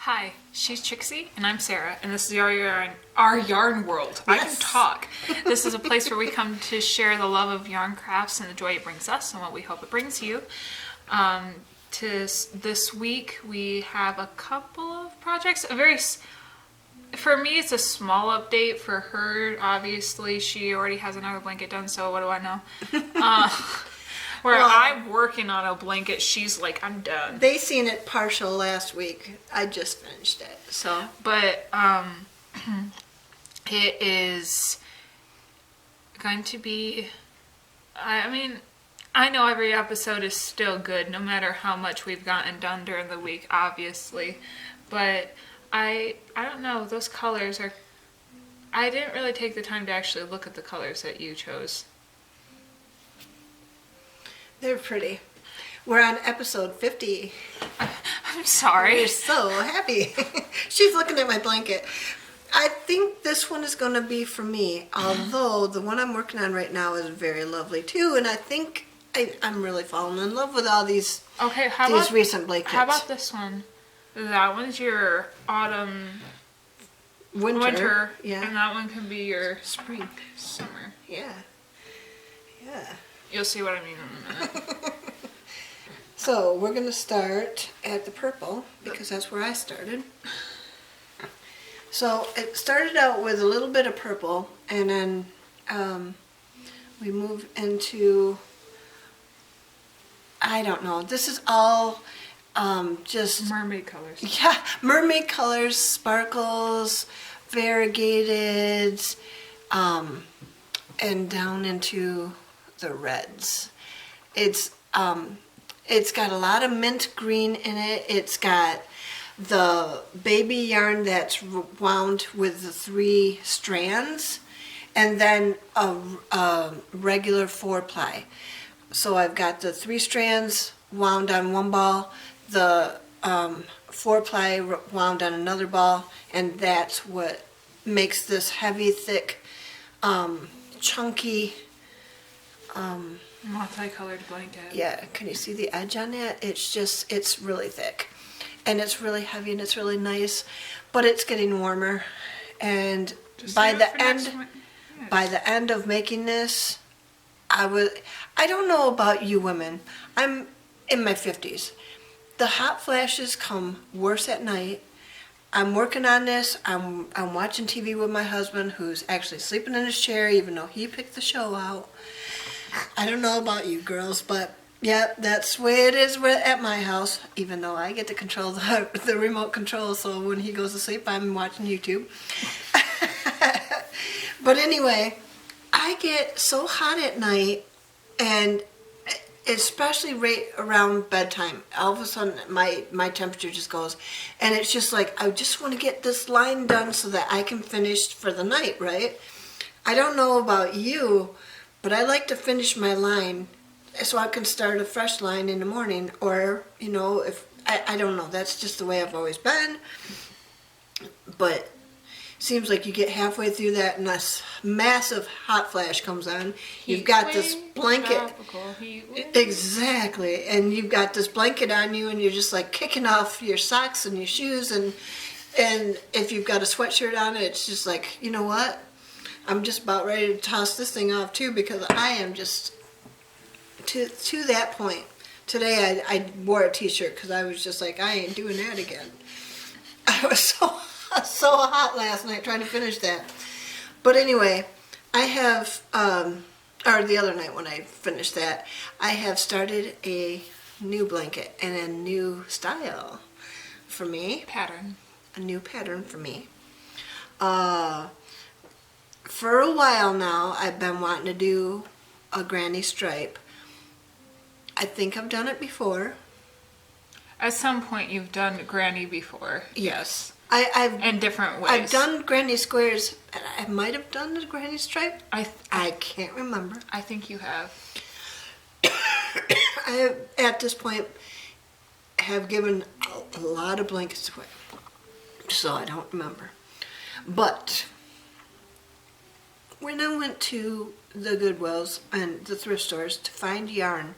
Hi, she's Trixie, and I'm Sarah, and this is our yarn world. I can Yes. talk. This is a place where we come to share the love of yarn crafts and the joy it brings us and what we hope it brings you. This week we have a couple of projects. For me, it's a small update. For her, obviously, she already has another blanket done, so what do I know? Where I'm working on a blanket, she's like, I'm done. They seen it partial last week. I just finished it. So, But it is going to be, I know every episode is still good, no matter how much we've gotten done during the week, obviously. But I don't know, those colors are, I didn't really take the time to actually look at the colors that you chose. they're pretty. We're on episode 50. I'm sorry. We're so happy. She's looking at my blanket. I think this one is going to be for me, although the one I'm working on right now is very lovely too, and I think I'm really falling in love with all these recent blankets. How about this one? That one's your autumn, winter, yeah, and that one can be your spring, summer. yeah. You'll see what I mean in a minute. So we're going to start at the purple because that's where I started. So it started out with a little bit of purple, and then we move into, I don't know, this is all just Mermaid colors. Yeah, mermaid colors, sparkles, variegated, and down into the reds. It's got a lot of mint green in it. It's got the baby yarn that's wound with the 3 strands, and then a regular 4-ply. So I've got the 3 strands wound on one ball, the 4-ply wound on another ball, and that's what makes this heavy, thick, chunky, multicolored blanket. yeah, can you see the edge on it? It's really thick, and it's really heavy, and it's really nice, but it's getting warmer, and by the end of making this, I don't know about you women, I'm in my 50s. The hot flashes come worse at night. I'm working on this. I'm watching TV with my husband, who's actually sleeping in his chair, even though he picked the show out. I don't know about you girls, but yeah, that's the way it is at my house, even though I get to control the remote control, so when he goes to sleep, I'm watching YouTube. But anyway, I get so hot at night, and especially right around bedtime, all of a sudden my temperature just goes, and it's just like, I just want to get this line done so that I can finish for the night, right? I don't know about you, but I like to finish my line so I can start a fresh line in the morning, or, you know, if I don't know, that's just the way I've always been. But seems like you get halfway through that and this massive hot flash comes on. You've got this blanket. Exactly. And you've got this blanket on you, and you're just like kicking off your socks and your shoes, and if you've got a sweatshirt on, it's just like, you know what? I'm just about ready to toss this thing off too, because I am just to that point. Today I wore a t-shirt because I was just like, I ain't doing that again. I was so hot last night trying to finish that. But anyway, I have, or the other night when I finished that, I have started a new blanket and a new style for me. A new pattern for me. For a while now, I've been wanting to do a granny stripe. I think I've done it before. At some point you've done granny before. Yes. In different ways. I've done granny squares, and I might have done the granny stripe. I can't remember. I think you have. I, at this point, have given a lot of blankets away, so I don't remember. But when I went to the Goodwills and the thrift stores to find yarn,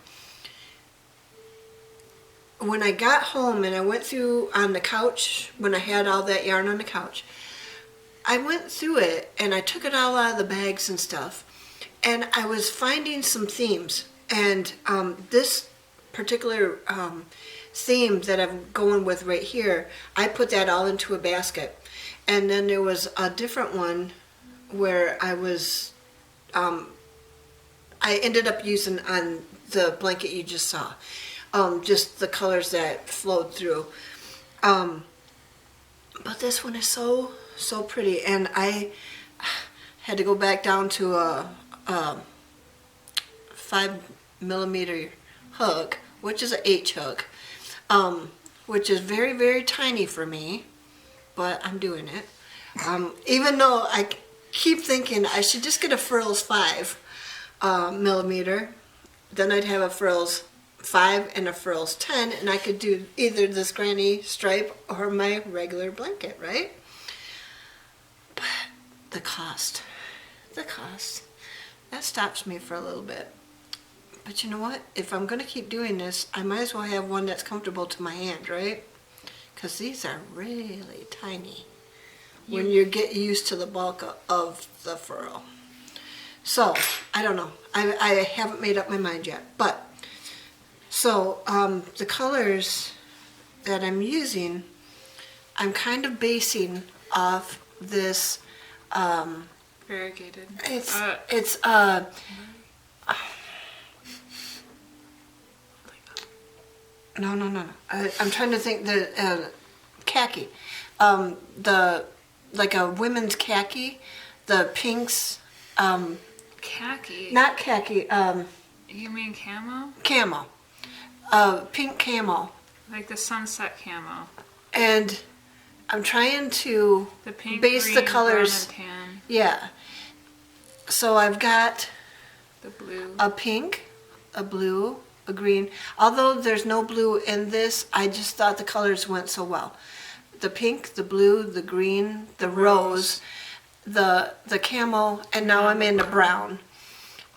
when I got home and I went through on the couch, when I had all that yarn on the couch, I went through it and I took it all out of the bags and stuff, and I was finding some themes. And this particular theme that I'm going with right here, I put that all into a basket. And then there was a different one where I ended up using on the blanket you just saw, just the colors that flowed through. But this one is so pretty, and I had to go back down to a 5mm hook, which is an H hook, which is very, very tiny for me, but I'm doing it. Even though I keep thinking I should just get a furls 5mm, then I'd have a furls 5 and a furls 10, and I could do either this granny stripe or my regular blanket, right? But the cost, that stops me for a little bit. But you know what? If I'm going to keep doing this, I might as well have one that's comfortable to my hand, right? Because these are really tiny when you get used to the bulk of the furl. So, I don't know. I haven't made up my mind yet. But, so, the colors that I'm using, I'm kind of basing off this, variegated. No. I'm trying to think the khaki, like a women's khaki, the pinks. Khaki. Not khaki. You mean camo? Camo. Pink camo. Like the sunset camo. And I'm trying to The pink, base green, the colors. brown, and tan. Yeah. So I've got The blue. a pink, a blue, a green. Although there's no blue in this, I just thought the colors went so well. The pink, the blue, the green, the rose, the camo, and now I'm in the brown.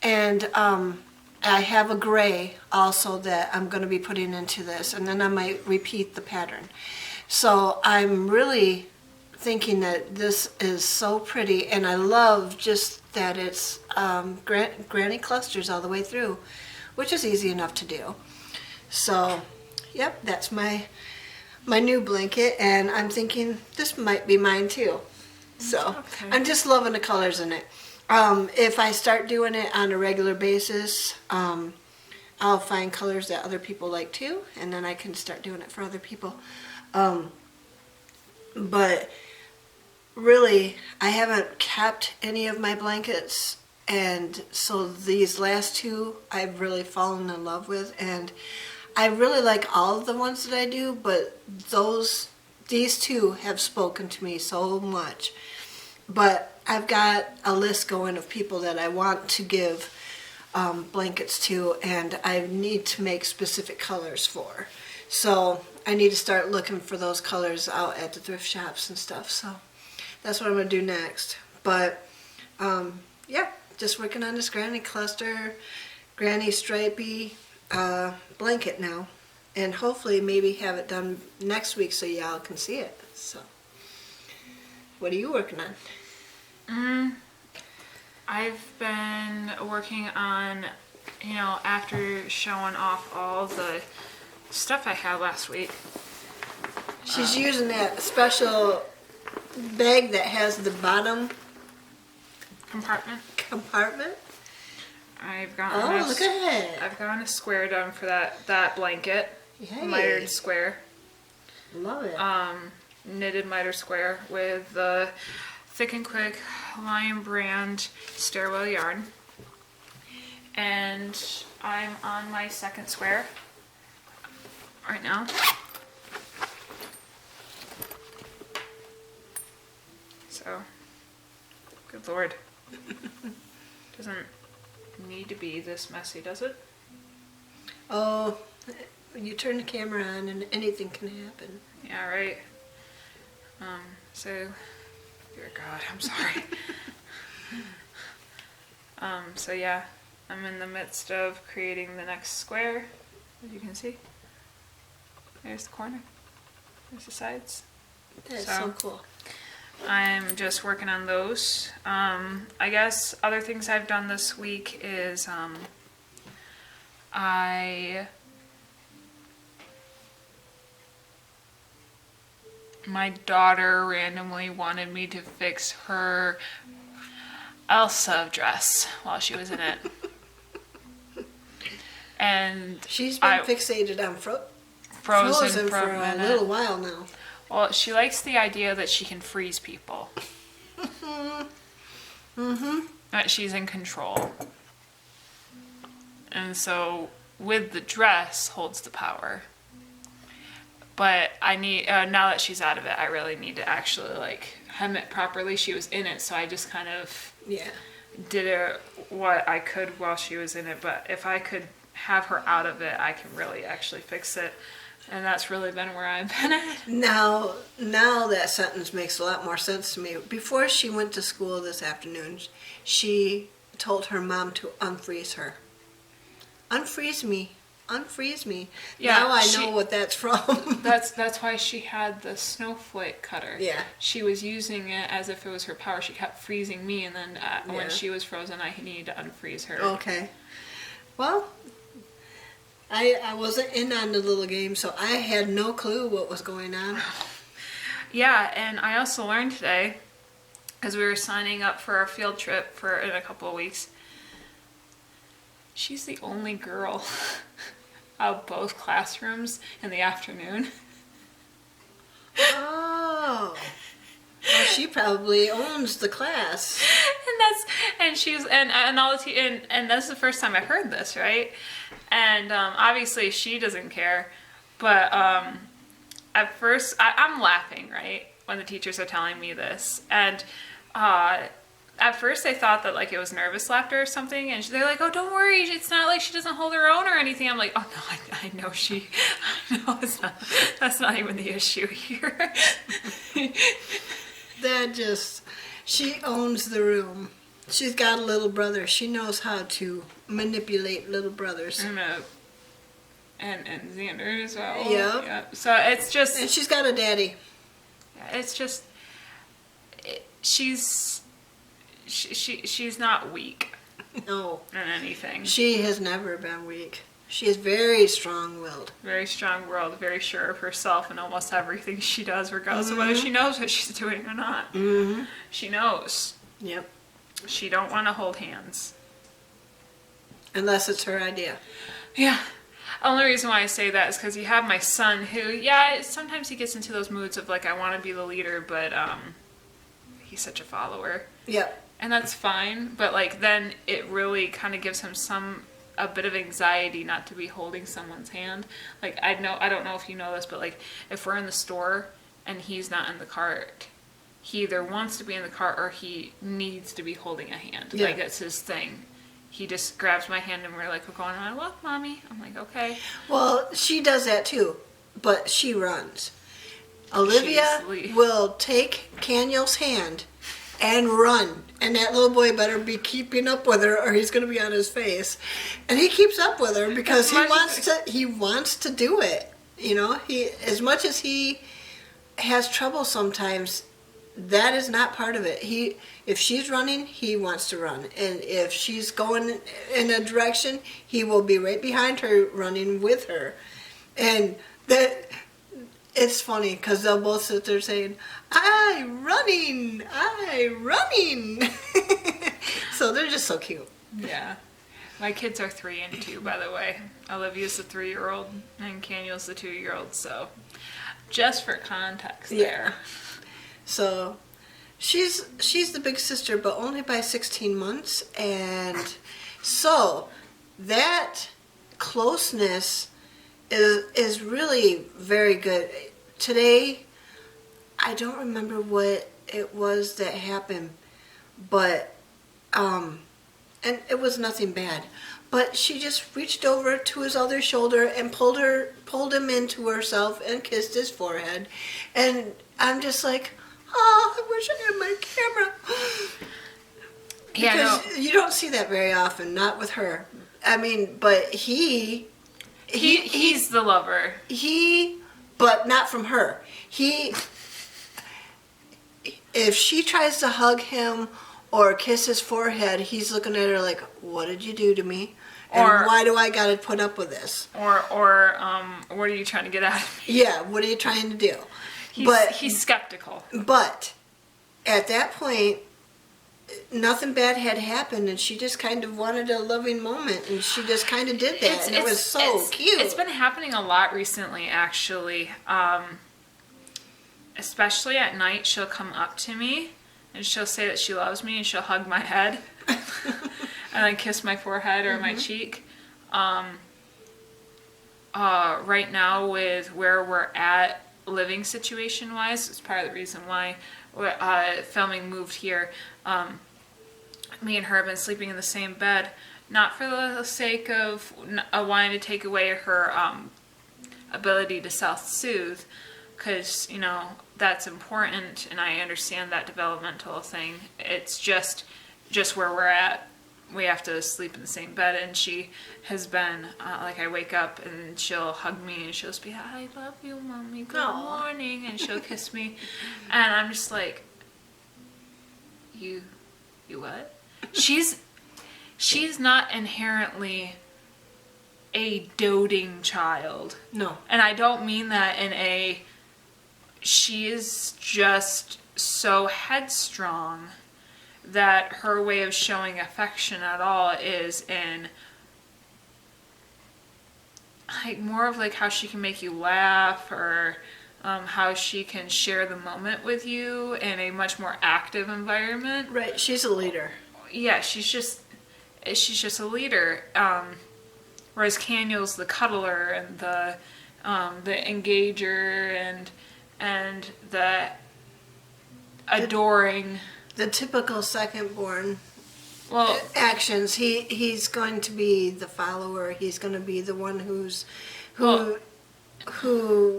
And I have a gray also that I'm going to be putting into this, and then I might repeat the pattern. So I'm really thinking that this is so pretty, and I love just that it's granny clusters all the way through, which is easy enough to do. So, yep, that's my new blanket, and I'm thinking this might be mine too. So, okay. I'm just loving the colors in it. If I start doing it on a regular basis, I'll find colors that other people like too, and then I can start doing it for other people. But really, I haven't kept any of my blankets, and so these last two I've really fallen in love with, and I really like all of the ones that I do, but these two have spoken to me so much. But I've got a list going of people that I want to give blankets to, and I need to make specific colors for. So I need to start looking for those colors out at the thrift shops and stuff. So that's what I'm going to do next. But yeah, just working on this granny cluster, granny stripey blanket now. And hopefully maybe have it done next week so y'all can see it. So what are you working on? I've been working on, after showing off all the stuff I had last week. She's using that special bag that has the bottom compartment. I've gotten look at it. I've gotten a square done for that blanket. Yay. Mitered square. Love it. Knitted miter square with the Thick and Quick Lion brand stairwell yarn. And I'm on my second square right now. So, good lord. Doesn't need to be this messy, does it? Oh, you turn the camera on and anything can happen. Yeah, right. So, dear God, I'm sorry. So yeah, I'm in the midst of creating the next square, as you can see. There's the corner. There's the sides. That's so cool. I'm just working on those. I guess other things I've done this week is my daughter randomly wanted me to fix her Elsa dress while she was in it. And she's been fixated on Frozen for a little while now. Well, she likes the idea that she can freeze people. That she's in control. And so, with the dress, holds the power. But I need, now that she's out of it, I really need to actually, like, hem it properly. She was in it, so I just kind of did it what I could while she was in it. But if I could have her out of it, I can really actually fix it. And that's really been where I've been at. Now that sentence makes a lot more sense to me. Before she went to school this afternoon, she told her mom to unfreeze her. Unfreeze me. Unfreeze me. Yeah, now I know what that's from. That's why she had the snowflake cutter. Yeah. She was using it as if it was her power. She kept freezing me, and then when she was frozen, I needed to unfreeze her. Okay. Well, I wasn't in on the little game, so I had no clue what was going on. Yeah, and I also learned today, as we were signing up for our field trip in a couple of weeks, she's the only girl out of both classrooms in the afternoon. Oh. Well, she probably owns the class. And that's the first time I heard this, right? And obviously she doesn't care, but at first I'm laughing, right, when the teachers are telling me this, and at first I thought that like it was nervous laughter or something, and they're like, "Oh, don't worry, it's not like she doesn't hold her own or anything." I'm like, "Oh no, I know it's not. That's not even the issue here." She owns the room. She's got a little brother. She knows how to manipulate little brothers. And Xander as well. Yep. Yeah. So it's just... And she's got a daddy. It's just... She's not weak. No. In anything. She has never been weak. She is very strong-willed. Very strong-willed, very sure of herself in almost everything she does, regardless of whether she knows what she's doing or not. Mm-hmm. She knows. Yep. She don't want to hold hands. Unless it's her idea. Yeah. The only reason why I say that is because you have my son who, sometimes he gets into those moods of like, I want to be the leader, but he's such a follower. Yep. And that's fine, but like then it really kind of gives him a bit of anxiety not to be holding someone's hand. Like I don't know if you know this, but like if we're in the store and he's not in the cart, he either wants to be in the cart or he needs to be holding a hand. Yeah. Like that's his thing. He just grabs my hand and we're like, we're going on a walk, Mommy. I'm like, okay. Well, she does that too, but she runs. Olivia will take Caniel's hand and run. And that little boy better be keeping up with her or he's going to be on his face. And he keeps up with her because he wants to do it. You know, as much as he has trouble sometimes, that is not part of it. If she's running, he wants to run. And if she's going in a direction, he will be right behind her running with her. And it's funny because they'll both sit there saying, I running. So they're just so cute. Yeah. My kids are 3 and 2, by the way. Olivia's the 3-year-old and Caniel's the 2-year-old. So just for context there. So she's the big sister, but only by 16 months. And so that closeness is really very good. Today, I don't remember what it was that happened, but and it was nothing bad. But she just reached over to his other shoulder and pulled him into herself and kissed his forehead. And I'm just like, oh, I wish I had my camera. Because you don't see that very often, not with her. I mean, but he's the lover. He but not from her. If she tries to hug him or kiss his forehead, he's looking at her like, what did you do to me? And why do I gotta put up with this? Or what are you trying to get out of me? Yeah, what are you trying to do? He's skeptical. But at that point, nothing bad had happened, and she just kind of wanted a loving moment, and she just kind of did that, and it was so cute. It's been happening a lot recently, actually. Especially at night, she'll come up to me, and she'll say that she loves me, and she'll hug my head. And then kiss my forehead or my cheek. Right now, with where we're at living situation wise, it's part of the reason why filming moved here. Me and her have been sleeping in the same bed, not for the sake of wanting to take away her ability to self-soothe, because that's important, and I understand that developmental thing. It's just where we're at. We have to sleep in the same bed, and she has been like, I wake up and she'll hug me and she'll be, I love you, mommy, good morning, and she'll kiss me, and I'm just like, you what? She's not inherently a doting child. No. And I don't mean that she is just so headstrong that her way of showing affection at all is in like more of like how she can make you laugh, or how she can share the moment with you in a much more active environment. Right, she's a leader. Yeah, she's just a leader. Whereas Caniel's the cuddler and the engager and the adoring. The typical second-born Well, actions. He's going to be the follower. He's going to be the one who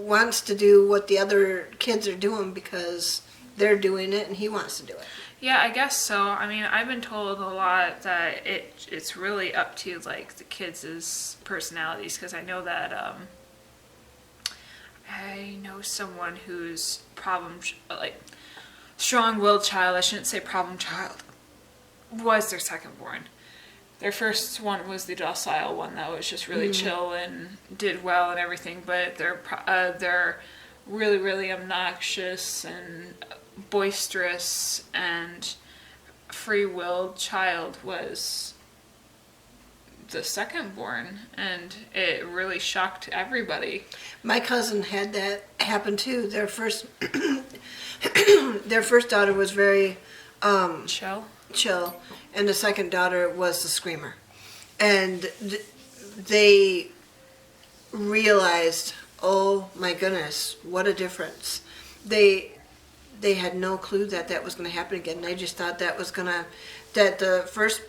wants to do what the other kids are doing because they're doing it and he wants to do it. yeah, I guess so. I mean, I've been told a lot that it's really up to like the kids' personalities, because I know that I know someone who's strong-willed child, I shouldn't say problem child, was their second born. Their first one was the docile one that was just really chill and did well and everything, but they're really, really obnoxious and boisterous and free-willed child was the second born, and it really shocked everybody. My cousin had that happen too. Their first daughter was very chill, and the second daughter was the screamer. And they realized, oh my goodness, what a difference. They had no clue that was going to happen again. They just thought that the first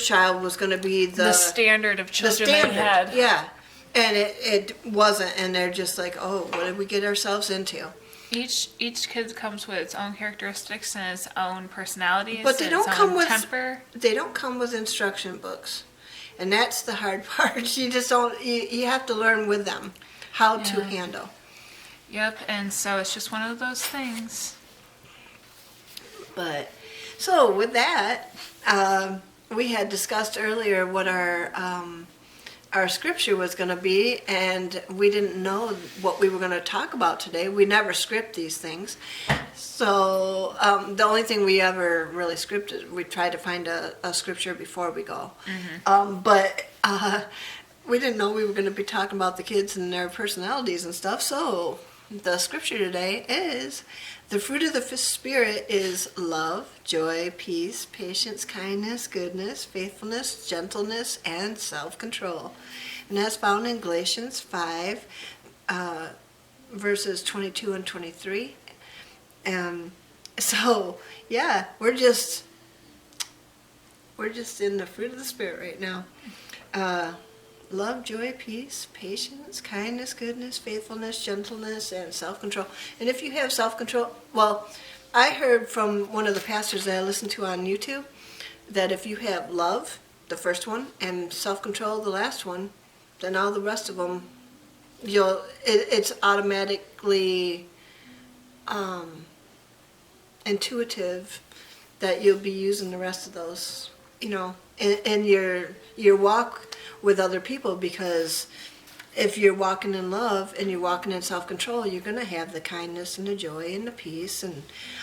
child was going to be the standard of children they had. Yeah, and it wasn't, and they're just like, oh, what did we get ourselves into? Each kid comes with its own characteristics and its own personality, but they don't come with temper. They don't come with instruction books, and that's the hard part. You just don't. You have to learn with them how to handle. Yep, and so it's just one of those things. But so with that, we had discussed earlier what our scripture was going to be, and we didn't know what we were going to talk about today. We never script these things. So the only thing we ever really scripted, we tried to find a scripture before we go. But we didn't know we were going to be talking about the kids and their personalities and stuff. So the scripture today is, the fruit of the Spirit is love, joy, peace, patience, kindness, goodness, faithfulness, gentleness, and self-control. And that's found in Galatians 5, verses 22 and 23. So, yeah, we're just in the fruit of the Spirit right now. Love, joy, peace, patience, kindness, goodness, faithfulness, gentleness, and self-control. And if you have self-control, well, I heard from one of the pastors that I listened to on YouTube that if you have love, the first one, and self-control, the last one, then all the rest of them it's automatically intuitive that you'll be using the rest of those, in your walk with other people, because if you're walking in love and you're walking in self-control, you're going to have the kindness and the joy and the peace and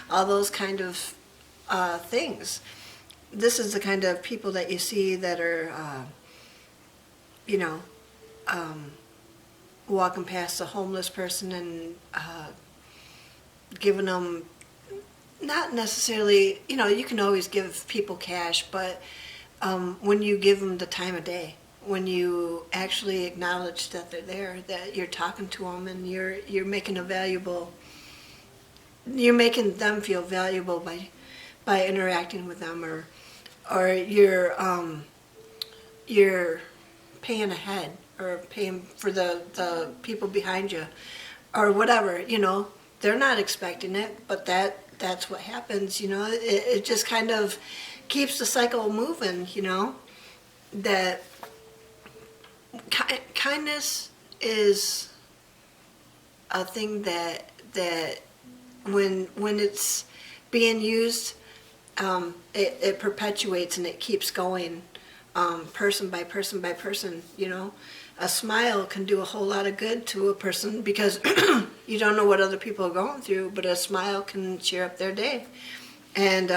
all those kind of things. This is the kind of people that you see that are, walking past a homeless person and giving them, not necessarily, you can always give people cash, but when you give them the time of day, when you actually acknowledge that they're there, that you're talking to them, and you're making you're making them feel valuable by interacting with them, or you're paying ahead, or paying for the people behind you, or whatever, they're not expecting it, but that's what happens, it just kind of keeps the cycle moving, that kindness is a thing that when it's being used, it perpetuates and it keeps going, person by person by person. A smile can do a whole lot of good to a person, because you don't know what other people are going through, but a smile can cheer up their day, and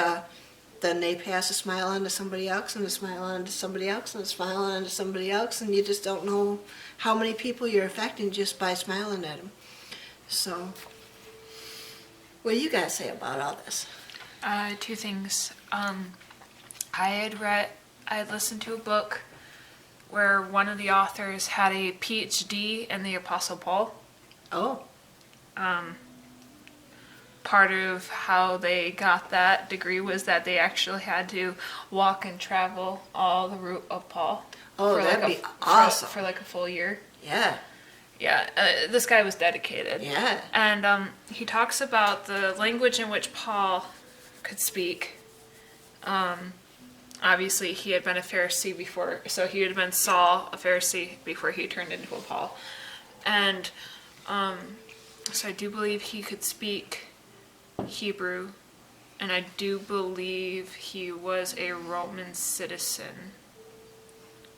then they pass a smile on to somebody else, and a smile on to somebody else, and a smile on to somebody else, and you just don't know how many people you're affecting just by smiling at them. So, what do you guys say about all this? Two things. I had listened to a book where one of the authors had a PhD in the Apostle Paul. Oh. Part of how they got that degree was that they actually had to walk and travel all the route of Paul. Oh, that'd be awesome. For like a full year. Yeah. Yeah, this guy was dedicated. Yeah. And he talks about the language in which Paul could speak. Obviously, he had been a Pharisee before, so he had been Saul, a Pharisee, before he turned into a Paul. And so I do believe he could speak Hebrew, and I do believe he was a Roman citizen.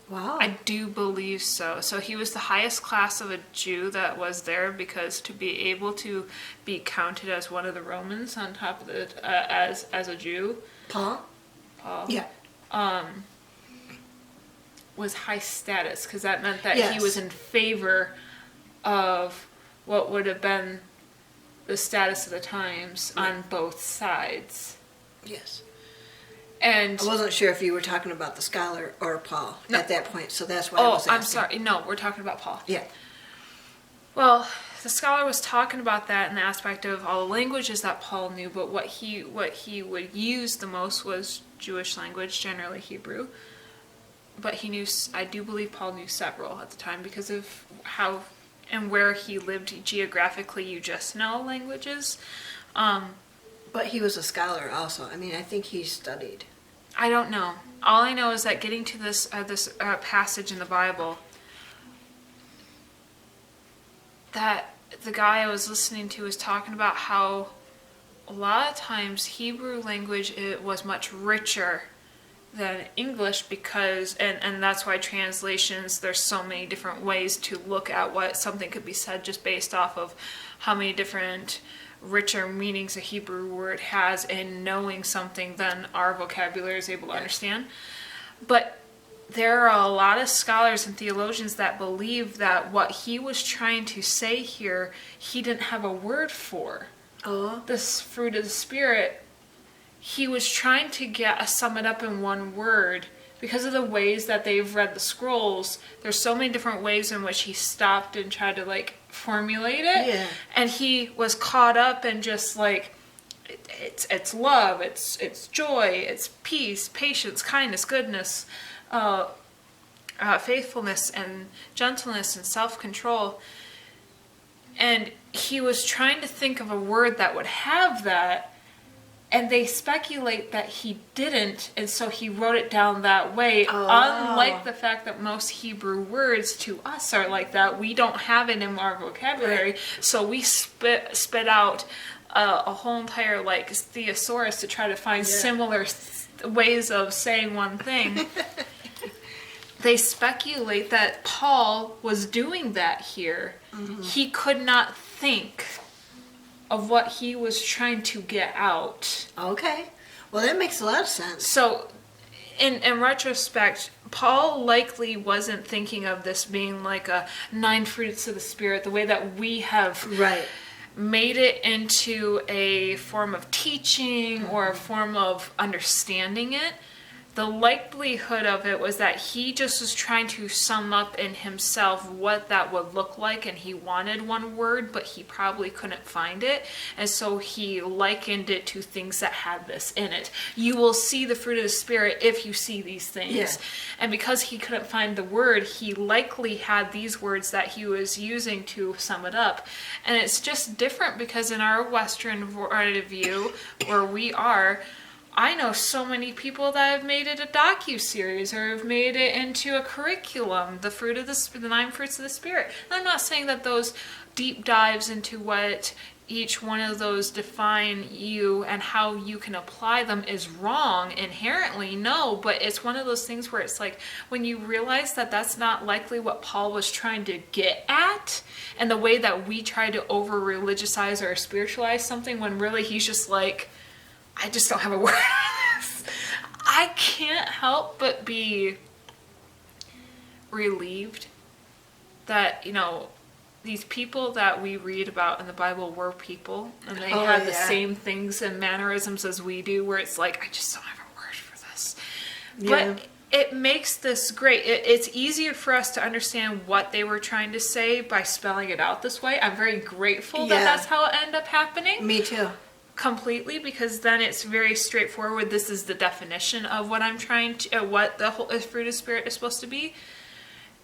Wow. I do believe so. So he was the highest class of a Jew that was there, because to be able to be counted as one of the Romans on top of the as a Jew, Paul. Yeah. Was high status, because that meant that Yes. he was in favor of what would have been the status of the times on both sides. Yes. And I wasn't sure if you were talking about the scholar or Paul at that point, so that's why I was asking. I'm sorry. No, we're talking about Paul. Yeah. Well, the scholar was talking about that in the aspect of all the languages that Paul knew, but what he would use the most was Jewish language, generally Hebrew. But he knew, I do believe Paul knew several at the time, because of how and where he lived geographically. You just know languages. But he was a scholar also. I mean, I think he studied. I don't know. All I know is that getting to this passage in the Bible, that the guy I was listening to was talking about how a lot of times Hebrew language, it was much richer than English, because, and that's why translations, there's so many different ways to look at what something could be said, just based off of how many different richer meanings a Hebrew word has, in knowing something than our vocabulary is able to understand. But there are a lot of scholars and theologians that believe that what he was trying to say here, he didn't have a word for. Oh. This fruit of the Spirit, he was trying to sum it up in one word. Because of the ways that they've read the scrolls, there's so many different ways in which he stopped and tried to formulate it. Yeah. And he was caught up in just it's love, it's joy, it's peace, patience, kindness, goodness, faithfulness, and gentleness, and self-control. And he was trying to think of a word that would have that, And they speculate that he didn't, and so he wrote it down that way. Unlike the fact that most Hebrew words to us are like that, we don't have it in our vocabulary, Right. so we spit out a whole entire like thesaurus to try to find similar ways of saying one thing. They speculate that Paul was doing that here. Mm-hmm. He could not think of what he was trying to get out. Okay. Well, that makes a lot of sense. So, in retrospect, Paul likely wasn't thinking of this being like a 9 fruits of the Spirit, the way that we have made it into a form of teaching or a form of understanding it. The likelihood of it was that he just was trying to sum up in himself what that would look like, and he wanted one word, but he probably couldn't find it, and so he likened it to things that had this in it. You will see the fruit of the Spirit if you see these things. Yeah. And because he couldn't find the word, he likely had these words that he was using to sum it up. And it's just different because in our Western view, where we are, I know so many people that have made it a docu-series or have made it into a curriculum, the 9 fruits of the Spirit. And I'm not saying that those deep dives into what each one of those define you and how you can apply them is wrong inherently. No, but it's one of those things where it's like when you realize that that's not likely what Paul was trying to get at, and the way that we try to over-religiousize or spiritualize something when really he's just like, I just don't have a word for this. I can't help but be relieved that, these people that we read about in the Bible were people, and they had the same things and mannerisms as we do, where it's like, I just don't have a word for this. Yeah. But it makes this great. It's easier for us to understand what they were trying to say by spelling it out this way. I'm very grateful that that's how it ended up happening. Me too. Completely, because then it's very straightforward. This is the definition of what I'm trying to, what the whole fruit of Spirit is supposed to be.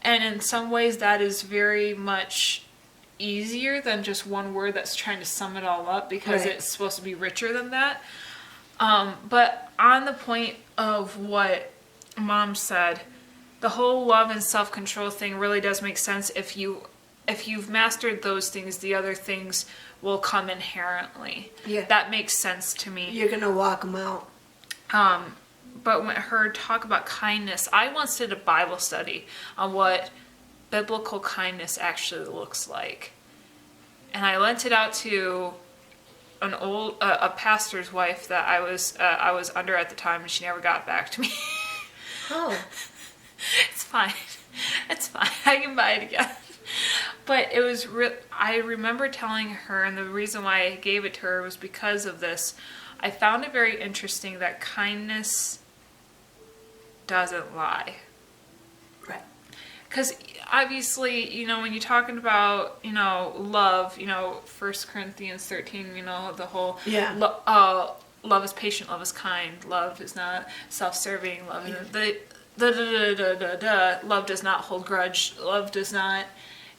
And in some ways that is very much easier than just one word that's trying to sum it all up, because it's supposed to be richer than that. But on the point of what Mom said, the whole love and self-control thing really does make sense. If you've mastered those things, the other things will come inherently. Yeah. That makes sense to me. You're going to walk them out. But when her talk about kindness, I once did a Bible study on what biblical kindness actually looks like. And I lent it out to a pastor's wife that I was under at the time, and she never got back to me. Oh. It's fine. It's fine. I can buy it again. But it was I remember telling her, and the reason why I gave it to her was because of this. I found it very interesting that kindness doesn't lie. Right. Because obviously, when you're talking about, love, 1 Corinthians 13, the whole love is patient, love is kind, love is not self-serving, love love does not hold grudge, love does not,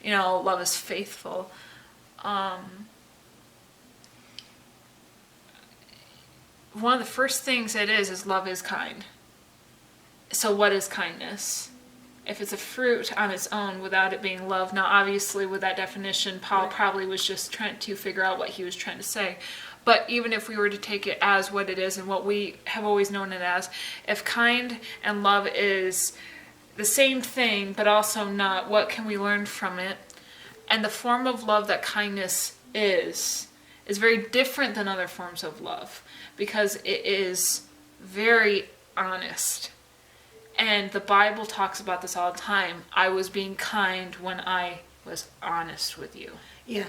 love is faithful. One of the first things it is love is kind. So what is kindness? If it's a fruit on its own without it being love, now obviously with that definition, Paul probably was just trying to figure out what he was trying to say. But even if we were to take it as what it is and what we have always known it as, if kind and love is the same thing but also not, what can we learn from it? And the form of love that kindness is very different than other forms of love, because it is very honest. And the Bible talks about this all the time. I was being kind when I was honest with you. Yeah.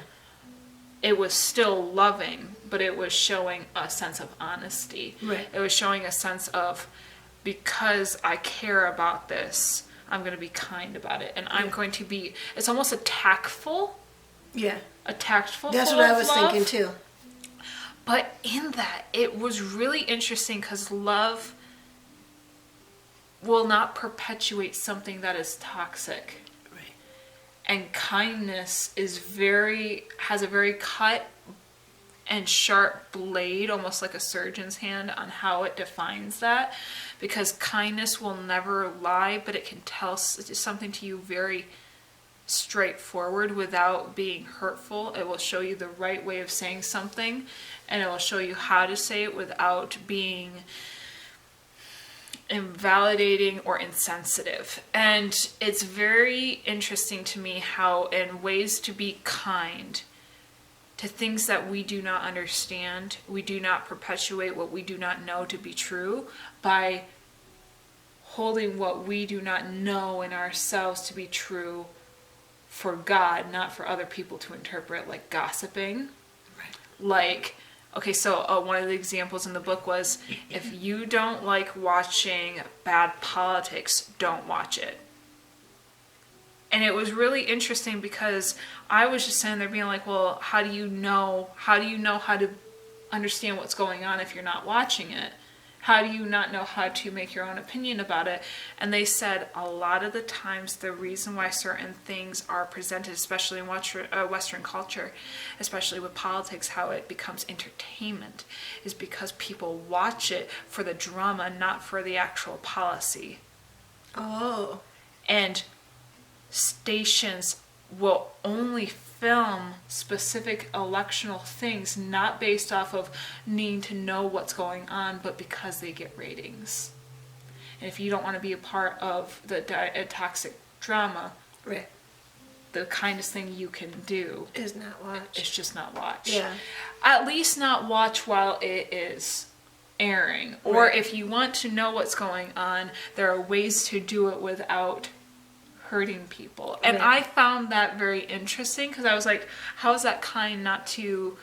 It was still loving, but it was showing a sense of honesty. Right. It was showing a sense of, because I care about this, I'm going to be kind about it. And I'm going to be, it's almost a tactful. Yeah. A tactful That's full what I of was love. thinking too. But in that, it was really interesting because love will not perpetuate something that is toxic. Right. And kindness is has a very cut and sharp blade, almost like a surgeon's hand, on how it defines that. Because kindness will never lie, but it can tell something to you very straightforward without being hurtful. It will show you the right way of saying something, and it will show you how to say it without being invalidating or insensitive. And it's very interesting to me how, in ways to be kind to things that we do not understand, we do not perpetuate what we do not know to be true by holding what we do not know in ourselves to be true for God, not for other people to interpret, like gossiping. Right. Like, okay, so one of the examples in the book was, if you don't like watching bad politics, don't watch it. And it was really interesting because I was just sitting there being like, well, how do you know how to understand what's going on if you're not watching it? How do you not know how to make your own opinion about it? And they said a lot of the times the reason why certain things are presented, especially in Western culture, especially with politics, how it becomes entertainment, is because people watch it for the drama, not for the actual policy. Oh. And stations will only film specific electional things, not based off of needing to know what's going on, but because they get ratings. And if you don't want to be a part of the toxic drama, Right. the kindest thing you can do Is not watch. is just not watch. Yeah. At least not watch while it is airing. Or Right. if you want to know what's going on, there are ways to do it without hurting people. And Right. I found that very interesting because I was like, how is that kind not to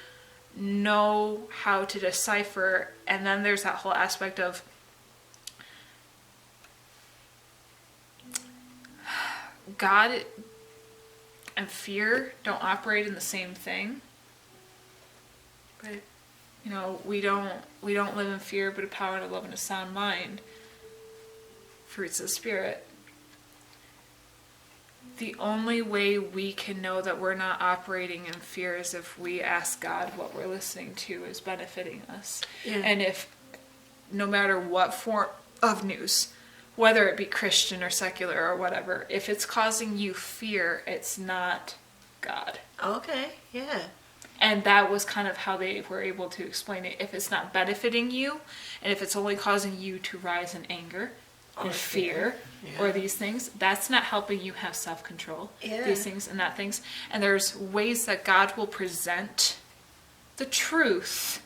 know how to decipher? And then there's that whole aspect of God and fear don't operate in the same thing. Right. You know, we don't live in fear, but a power and a love and a sound mind. Fruits of the Spirit. The only way we can know that we're not operating in fear is if we ask God what we're listening to is benefiting us. Yeah. And if, no matter what form of news, whether it be Christian or secular or whatever, if it's causing you fear, it's not God. Okay. Yeah. And that was kind of how they were able to explain it. If it's not benefiting you, and if it's only causing you to rise in anger, or fear, yeah. or these things, that's not helping you have self-control. Yeah. These things and that things. And there's ways that God will present the truth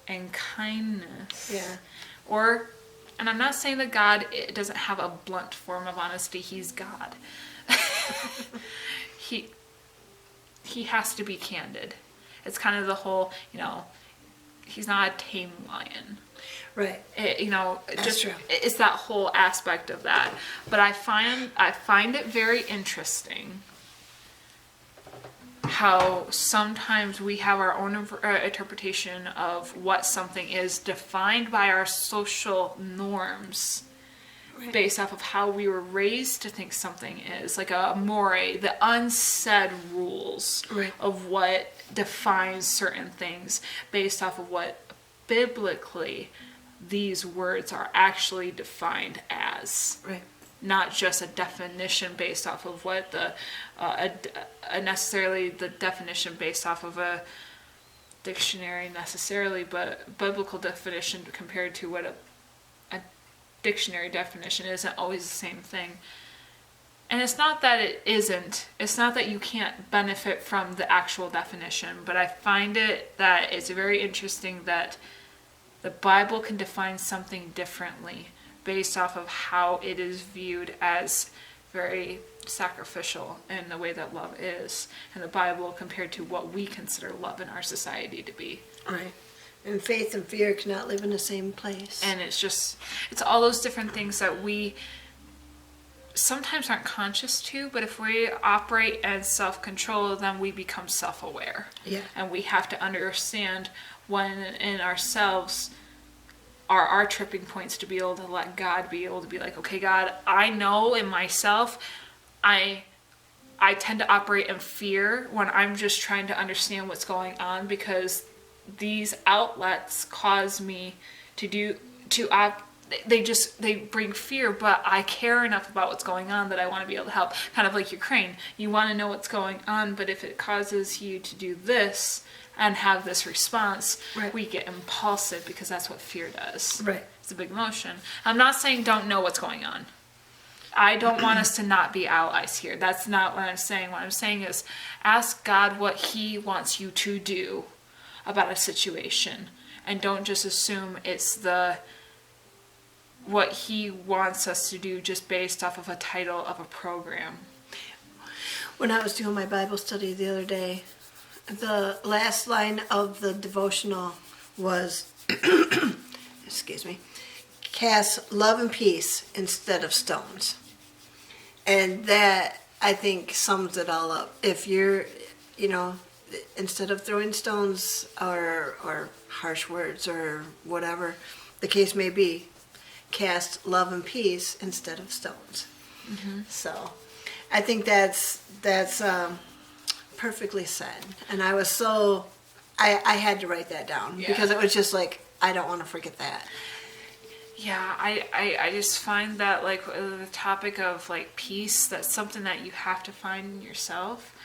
and kindness. Yeah. Or, and I'm not saying that God doesn't have a blunt form of honesty. He's God. He has to be candid. It's kind of the whole, he's not a tame lion. Right. That's true. It's that whole aspect of that. But I find it very interesting how sometimes we have our own interpretation of what something is, defined by our social norms. Right. Based off of how we were raised to think something is, like a moray, the unsaid rules right. of what defines certain things, based off of what biblically these words are actually defined as. Right. Not just a definition based off of what necessarily the definition based off of a dictionary necessarily, but biblical definition compared to what a dictionary definition isn't always the same thing. And it's not that it isn't. It's not that you can't benefit from the actual definition, but I find it that it's very interesting that the Bible can define something differently based off of how it is viewed as very sacrificial in the way that love is in the Bible compared to what we consider love in our society to be. Right. And faith and fear cannot live in the same place. And it's all those different things that we sometimes aren't conscious to, but if we operate as self-control, then we become self-aware. Yeah. And we have to understand when in ourselves are our tripping points to be able to let God be able to be like, okay, God, I know in myself, I I tend to operate in fear when I'm just trying to understand what's going on, because these outlets cause me they bring fear, but I care enough about what's going on that I want to be able to help. Kind of like your crane. You want to know what's going on, but if it causes you to do this and have this response, right. we get impulsive, because that's what fear does. Right. It's a big emotion. I'm not saying don't know what's going on. I don't want us to not be allies here. That's not what I'm saying. What I'm saying is ask God what he wants you to do about a situation, and don't just assume it's what he wants us to do just based off of a title of a program. When I was doing my Bible study the other day, the last line of the devotional was, excuse me, cast love and peace instead of stones. And that, I think, sums it all up. If you're, instead of throwing stones or harsh words or whatever the case may be, cast love and peace instead of stones. Mm-hmm. So I think that's perfectly said. And I was I had to write that down, because it was just like, I don't want to forget that. Yeah, I just find that, like, the topic of, like, peace, that's something that you have to find in yourself,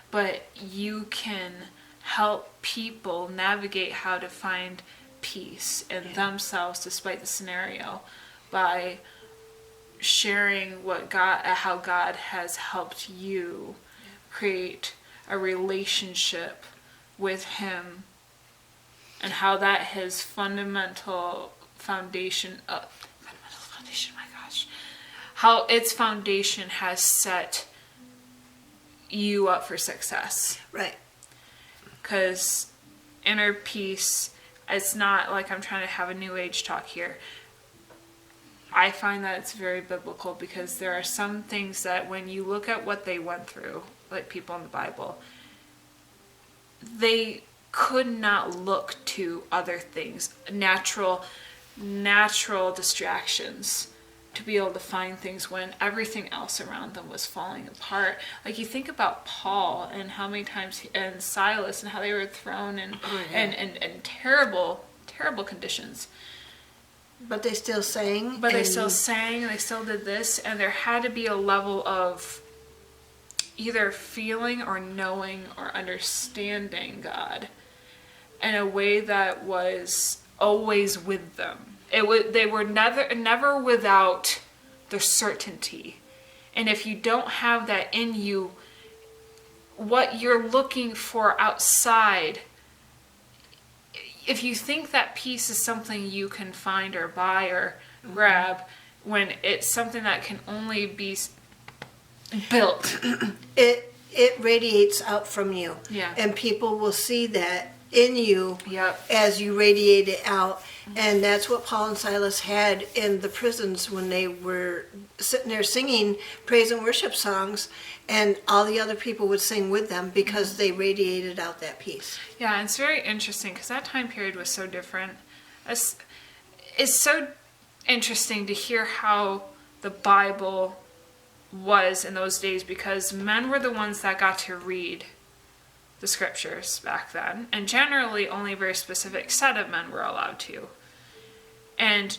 but you can help people navigate how to find peace in themselves despite the scenario by sharing how God has helped you create a relationship with him, and how that his fundamental foundation, my gosh, how its foundation has set you up for success. Right. Because inner peace, it's not like I'm trying to have a new age talk here. I find that it's very biblical, because there are some things that when you look at what they went through, like people in the Bible, they could not look to other things, natural distractions, to be able to find things when everything else around them was falling apart. Like, you think about Paul and how many times, and Silas, and how they were thrown in terrible conditions. But they still sang. They still did this, and there had to be a level of either feeling or knowing or understanding God in a way that was always with them. They were never without the certainty. And if you don't have that in you, what you're looking for outside, if you think that peace is something you can find or buy or grab, when it's something that can only be built, it radiates out from you. Yeah. And people will see that in you. Yep. As you radiate it out. And that's what Paul and Silas had in the prisons when they were sitting there singing praise and worship songs, and all the other people would sing with them because they radiated out that peace. Yeah, and it's very interesting because that time period was so different. It's so interesting to hear how the Bible was in those days, because men were the ones that got to read the scriptures back then, and generally only a very specific set of men were allowed to. And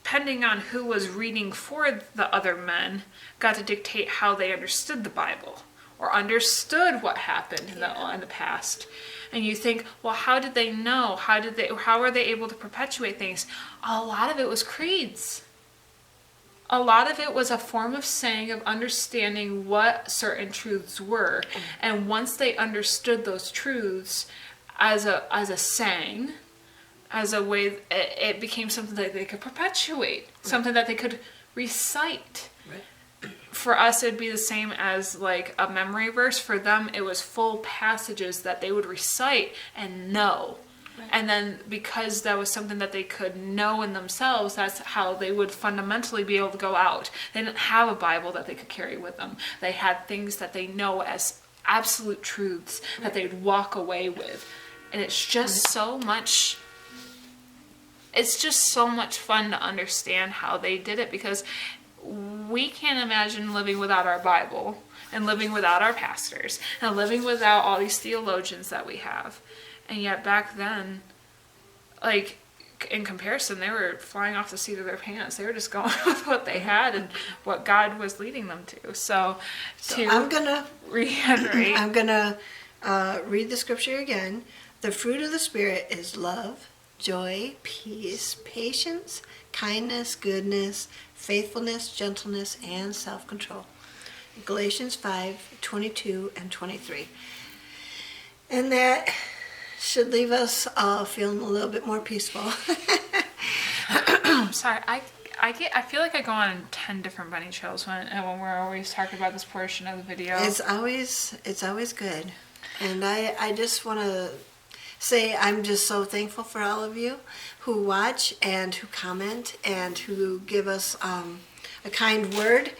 depending on who was reading for the other men got to dictate how they understood the Bible or understood what happened in the past. And you think, well, how did they know? How were they able to perpetuate things? A lot of it was creeds. A lot of it was a form of saying, of understanding what certain truths were. And once they understood those truths as a saying, as a way, it became something that they could perpetuate, something that they could recite. Right. For us, it'd be the same as like a memory verse. For them, it was full passages that they would recite and know. Right. And then because that was something that they could know in themselves, that's how they would fundamentally be able to go out. They didn't have a Bible that they could carry with them. They had things that they know as absolute truths that they'd walk away with. And it's just so much fun to understand how they did it, because we can't imagine living without our Bible and living without our pastors and living without all these theologians that we have. And yet back then, like, in comparison, they were flying off the seat of their pants. They were just going with what they had and what God was leading them to. So I'm gonna reiterate. I'm gonna read the scripture again. The fruit of the Spirit is love, joy, peace, patience, kindness, goodness, faithfulness, gentleness, and self-control. Galatians 5:22 and 23. And that should leave us all feeling a little bit more peaceful. I'm sorry, I feel like I go on 10 different bunny trails when we're always talking about this portion of the video. It's always good. And I just want to say I'm just so thankful for all of you who watch and who comment and who give us a kind word.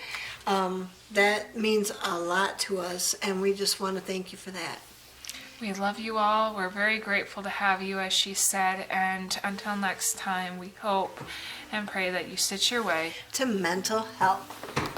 That means a lot to us, and we just want to thank you for that. We love you all. We're very grateful to have you, as she said. And until next time, we hope and pray that you stitch your way To mental health.